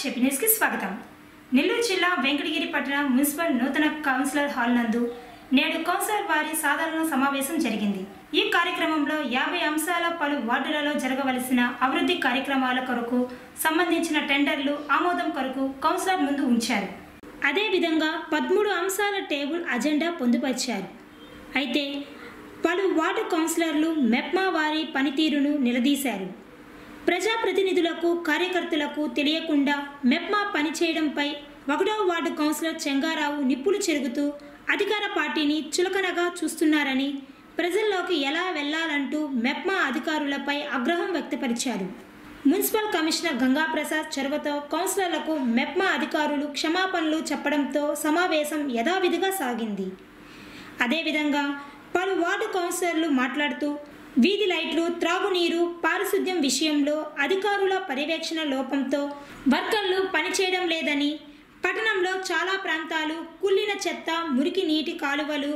చెప్పి న్యూస్కి స్వాగతం. నెల్లూరు జిల్లా వెంకటగిరి పట్టణ మున్సిపల్ నూతన కౌన్సిలర్ హాల్ నందు నేడు కౌన్సిలర్ వారి సాధారణ సమావేశం జరిగింది. ఈ కార్యక్రమంలో 50 అంశాల పలు వార్డులలో జరగవలసిన అభివృద్ధి కార్యక్రమాల కొరకు సంబంధించిన టెండర్లు ఆమోదం కొరకు కౌన్సిలర్ ముందు ఉంచారు. అదేవిధంగా 13 అంశాల టేబుల్ అజెండా పొందుపరిచారు. అయితే పలు వార్డు కౌన్సిలర్లు మెప్మా వారి పనితీరును నిలదీశారు. ప్రజాప్రతినిధులకు కార్యకర్తలకు తెలియకుండా మెప్మా పనిచేయడంపై 1వ వార్డు కౌన్సిలర్ చెంగారావు నిప్పులు చెరుగుతూ అధికార పార్టీని చులకనగా చూస్తున్నారని, ప్రజల్లోకి ఎలా వెళ్లాలంటూ మెప్మా అధికారులపై ఆగ్రహం వ్యక్తపరిచారు. మున్సిపల్ కమిషనర్ గంగాప్రసాద్ చొరవతో కౌన్సిలర్లకు మెప్మా అధికారులు క్షమాపణలు చెప్పడంతో సమావేశం యథావిధిగా సాగింది. అదేవిధంగా పలు వార్డు కౌన్సిలర్లు మాట్లాడుతూ వీధి లైట్లు, త్రాగునీరు, పారిశుద్ధ్యం విషయంలో అధికారుల పర్యవేక్షణ లోపంతో వర్కర్లు పనిచేయడం లేదని, పట్టణంలో చాలా ప్రాంతాలు కుళ్ళిన చెత్త, మురికి నీటి కాలువలు,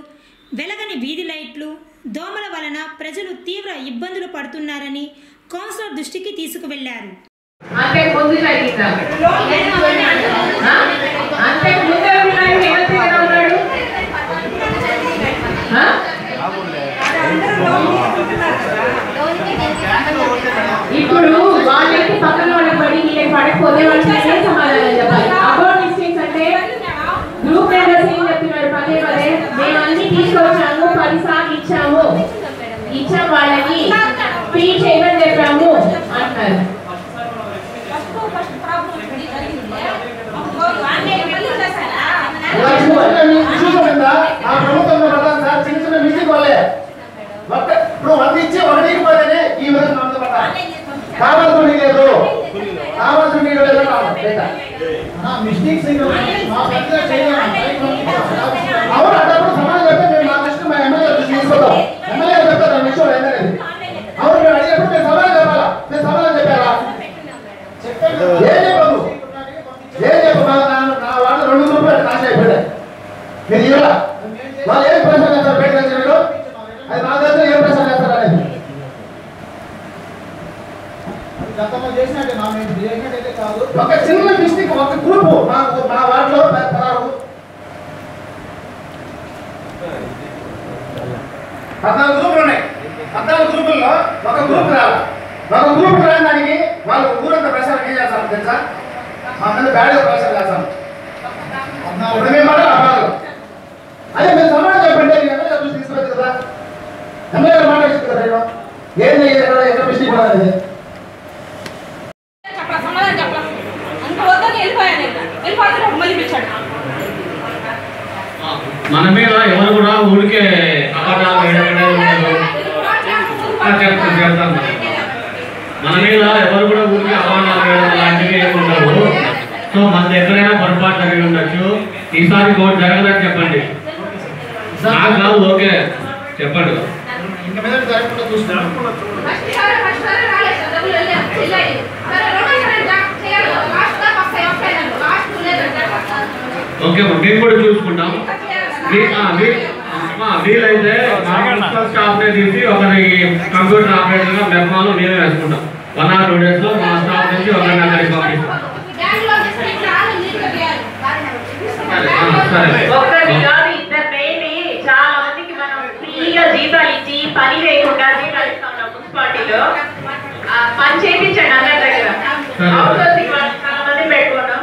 వెలగని వీధి లైట్లు, దోమల వలన ప్రజలు తీవ్ర ఇబ్బందులు పడుతున్నారని కౌన్సిలర్ దృష్టికి తీసుకువెళ్లారు. ఇప్పుడు వాళ్ళకి పక్కన వాళ్ళకి పడి వీళ్ళకి పడకపోతే వాళ్ళకి సమాధానం చెప్పాలి. అబౌట్ మిస్టేక్స్ అంటే గ్రూప్ మెంబర్స్ ఏం చెప్తున్నారు పదే పదే, మేము అన్ని తీసుకొచ్చాము, 10 సార్లు ఇచ్చాం వాళ్ళని ఫ్రీ చేయమని చెప్పాము అంటారు. ఒక చిన్న మిస్టేక్, ఒక గ్రూప్ మా వార్డులో 14 గ్రూపులు ఉన్నాయి. 14 గ్రూపుల్లో ఒక గ్రూప్ రావాలి. ఒక గ్రూప్ రావడానికి వాళ్ళు ఊరంతా ప్రచారం ఏం చేస్తాం తెలుసా? మా మీద బ్యాడ్గా ప్రచారం చేస్తాం. మేము మాట అవ్వాలి. అదే మీరు సమాధానం చెప్పండి. ఎమ్మెల్యే చూసి తీసుకోవచ్చు కదా, ఎమ్మెల్యే మాట వచ్చింది కదా. ఏంటి ఎక్కడ మిస్టేక్ అనేది మన మీద ఎవరు కూడా ఊరికే అబద్ధాలు వేయడం చేస్తాను. మన మీద ఎవరు కూడా ఊరికే అబద్ధాలు వేయడం లాంటివి ఏముండవు. సో మనది ఎక్కడైనా పొరపాటు జరిగి ఉండొచ్చు. ఈసారి కోర్టు జరగదని చెప్పండి. నాకు కాదు, ఓకే చెప్పండి. ఓకే, మేము కూడా చూసుకుంటాం. వీలైతే స్టాఫ్ తీసి ఒకరి కంప్యూటర్ ఆపరేటర్ గా మెప్మాలో మేమే వేసుకుంటాం. 1 or 2 days లో మా స్టాఫ్ నుంచి ఒకరిని అక్కడికి పంపిస్తాం. చాలా మందికి మనం ఫ్రీగా జీతాలు ఇచ్చి పని లేకుండా జీతాలు ఇస్తాం మున్సిపాలిటీలో. పని చేయించండి అందరి దగ్గర. చాలా మంది పెట్టుకున్నాం.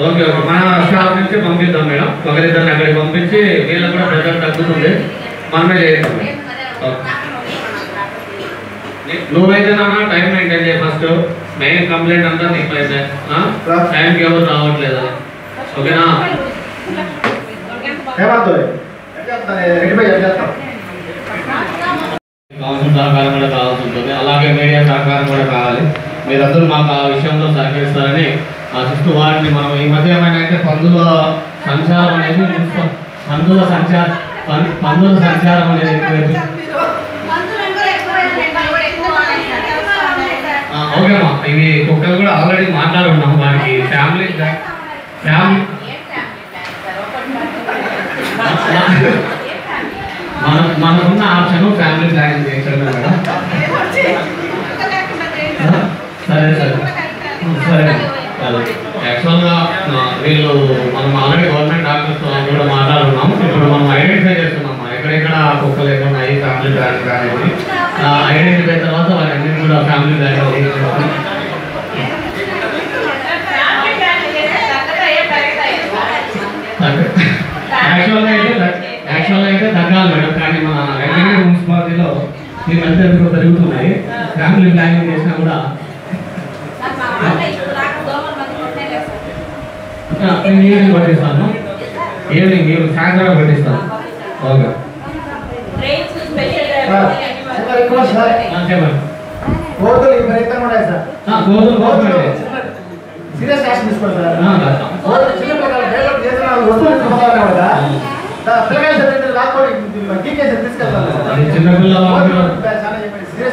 ఓకే ఓకే, మన స్టాఫ్ నుంచి పంపిద్దాం మేడం. ఒకరిద్దరిని అక్కడికి పంపించి వీళ్ళకి కూడా ప్రెజర్ తగ్గుతుంది, మనమే చేస్తాం. నువ్వైతే నాన్న టైం మెయింటైన్ చేయి. ఫస్ట్ మెయిన్ కంప్లైంట్ అంతా నీకు అయితే టైంకి ఎవరు రావట్లేదు. ఓకేనా? కౌన్సిల్ సహకారం కూడా కావాల్సి ఉంటుంది, అలాగే మీడియా సహకారం కూడా కావాలి. మీరందరూ మాకు ఆ విషయంలో సహకరిస్తారని ఆశిస్తూ వారిని మనం ఈ మధ్య ఏమైనా అంటే పందుల సంచారం అనేది పందుల సంచారం అనేది ఓకేమ్మా. ఇవి కుక్కలు కూడా ఆల్రెడీ మాట్లాడున్నాము. వారికి ఫ్యామిలీ మనకున్న ఆప్షన్ ఫ్యామిలీ ప్లానింగ్ చేయించడం మేడం. సరే సరే సరే యాక్చువల్గా వీళ్ళు మనం ఆల్రెడీ గవర్నమెంట్ డాక్టర్స్ కూడా మాట్లాడుతున్నాం. ఇప్పుడు మనం ఐడెంటిఫై చేస్తున్నాం ఎక్కడెక్కడ కుక్కలు ఎక్కడ ఉన్నాయి, ఫ్యామిలీ ప్లానింగ్ అనేది ఐడెంటిఫై తర్వాత వాళ్ళన్నీ కూడా ఫ్యామిలీ ప్లానింగ్ యాక్చువల్గా అయితే తగ్గాలి మేడం. కానీ మన వెంకటగిరి మున్సిపాలిటీలో ఈ మధ్య పెరుగుతున్నాయి. ఫ్యామిలీ ప్లానింగ్ చేసినా కూడా ఈవినింగ్ పట్టిస్తాను. ఈవినింగ్ సాయంత్రం పట్టిస్తాను. ఓకే కోతులు విపరీతంగా ఉన్నాయి సార్. కోతులు సీరియస్ యాక్షన్ తీసుకోండి సార్. చిన్నపిల్లలు డెవలప్ చేసిన వస్తువులు కదా పిల్లకాయలు రాకపోయి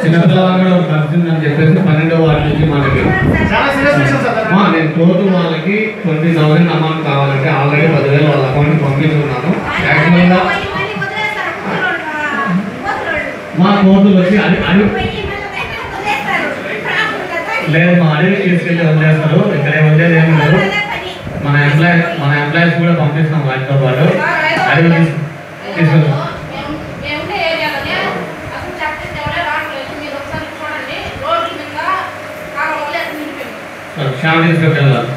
చిన్నపిల్లవాళ్ళు కలిసిందని చెప్పేసి 12వ వార్డు నుంచి మనకి నేను కోర్టు వాళ్ళకి 20,000 అమౌంట్ కావాలంటే ఆల్రెడీ 10,000 వాళ్ళ అకౌంట్కి పంపించుకున్నాను. యాక్చువల్గా మా కోర్టులు వచ్చి లేదు మా అడవి తీసుకెళ్ళి వదిలేస్తారు. ఇక్కడ వదిలేదు ఏమి లేదు. మన ఎంప్లాయీస్ కూడా పంపిస్తాం వాటితో పాటు అడవి తీసుకెళ్తాం. శ్యామ్ తీసుకెళ్ళాలి.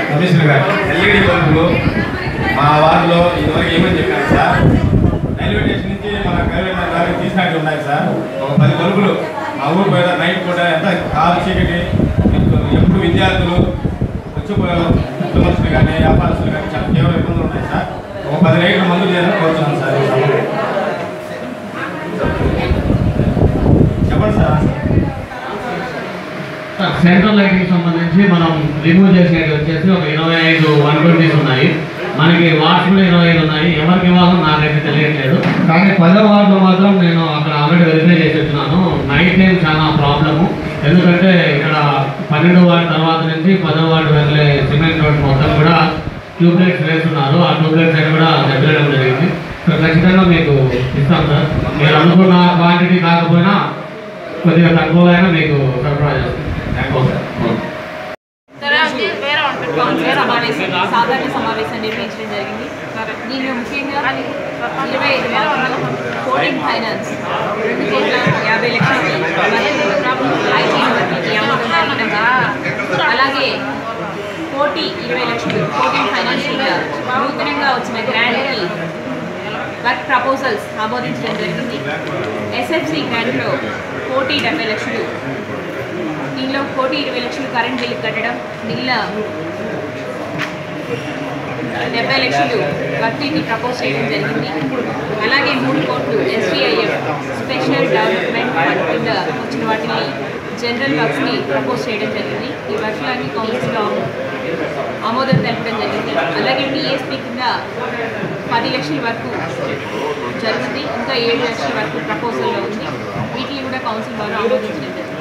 కమిషనర్ గారు ఎల్ఈడి బల్బులు మా వార్డులో ఇదివరకు ఏమని చెప్పారు సార్. రైల్వే స్టేషన్ నుంచి మన గవర్నమెంట్ దానికి తీసినట్టు ఉన్నాయి సార్. ఒక 10 బల్బులు మా ఊరు పోయిన నైట్ కూడా ఎంత కాలు చీకటి ఎప్పుడు విద్యార్థులు వచ్చి మనుషులు కానీ వ్యాపారస్తులు కానీ చాలా తీవ్ర ఇబ్బందులు ఉన్నాయి సార్. ఒక 10 లైట్లు మందులు చేయాలని కోరుతున్నాను సార్. చెప్పండి సార్. సెంట్రల్ లైటింగ్ సంబంధించి మనం రిమూవ్ చేసేది వచ్చేసి ఒక 25 120s ఉన్నాయి. మనకి వార్డ్స్ కూడా 25 ఉన్నాయి. ఎవరికి ఇవ్వాలో నాకైతే తెలియట్లేదు. కానీ 10వ వార్డులో మాత్రం నేను అక్కడ ఆల్రెడీ వెరిఫై చేసి వచ్చినాను. నైట్ టైం చాలా ప్రాబ్లము. ఎందుకంటే ఇక్కడ 12వ వార్డు తర్వాత నుంచి 10వ వార్డు వెళ్ళే సిమెంట్ రోడ్ మొత్తం కూడా ట్యూబ్లైట్స్ వేస్తున్నారు. ఆ ట్యూబ్లైట్స్ అన్ని కూడా దెబ్బలేయడం జరిగింది. సో ఖచ్చితంగా మీకు ఇస్తాం సార్. మీరు అనుకున్న క్వాంటిటీ కాకపోయినా కొద్దిగా తక్కువైనా మీకు సరఫరా చేస్తాం. సాధారణ సమావేశం నిర్వహించడం జరిగింది. దీనిలో ముఖ్యంగా 25 కోటింగ్ ఫైనాన్స్ 2,50,00,000 అలాగే 1,20,00,000 కోటింగ్ ఫైనాన్స్ నూతనంగా వచ్చిన గ్రాంట్కి వర్క్ ప్రపోజల్స్ ఆమోదించడం జరిగింది. ఎస్ఎఫ్సి గ్రాంట్లో 1,70,00,000, దీనిలో 1,20,00,000 కరెంట్ బిల్లు కట్టడం, మిగిలిన 70,00,000 వర్క్ని ప్రపోజ్ చేయడం జరిగింది. అలాగే 3 కోట్లు SDIF స్పెషల్ డెవలప్మెంట్ ఫండ్ కింద వచ్చిన వాటిని జనరల్ వర్క్స్ని ప్రపోజ్ చేయడం జరిగింది. ఈ వర్క్లన్నీ కౌన్సిల్లో ఆమోదం తెలపడం జరిగింది. అలాగే టీఎస్పీ కింద 10,00,000 వరకు జరుగుతుంది. ఇంకా 7,00,000 వరకు ప్రపోజల్లో ఉంది. వీటిని కూడా కౌన్సిల్ ద్వారా ఆమోదించడం జరిగింది.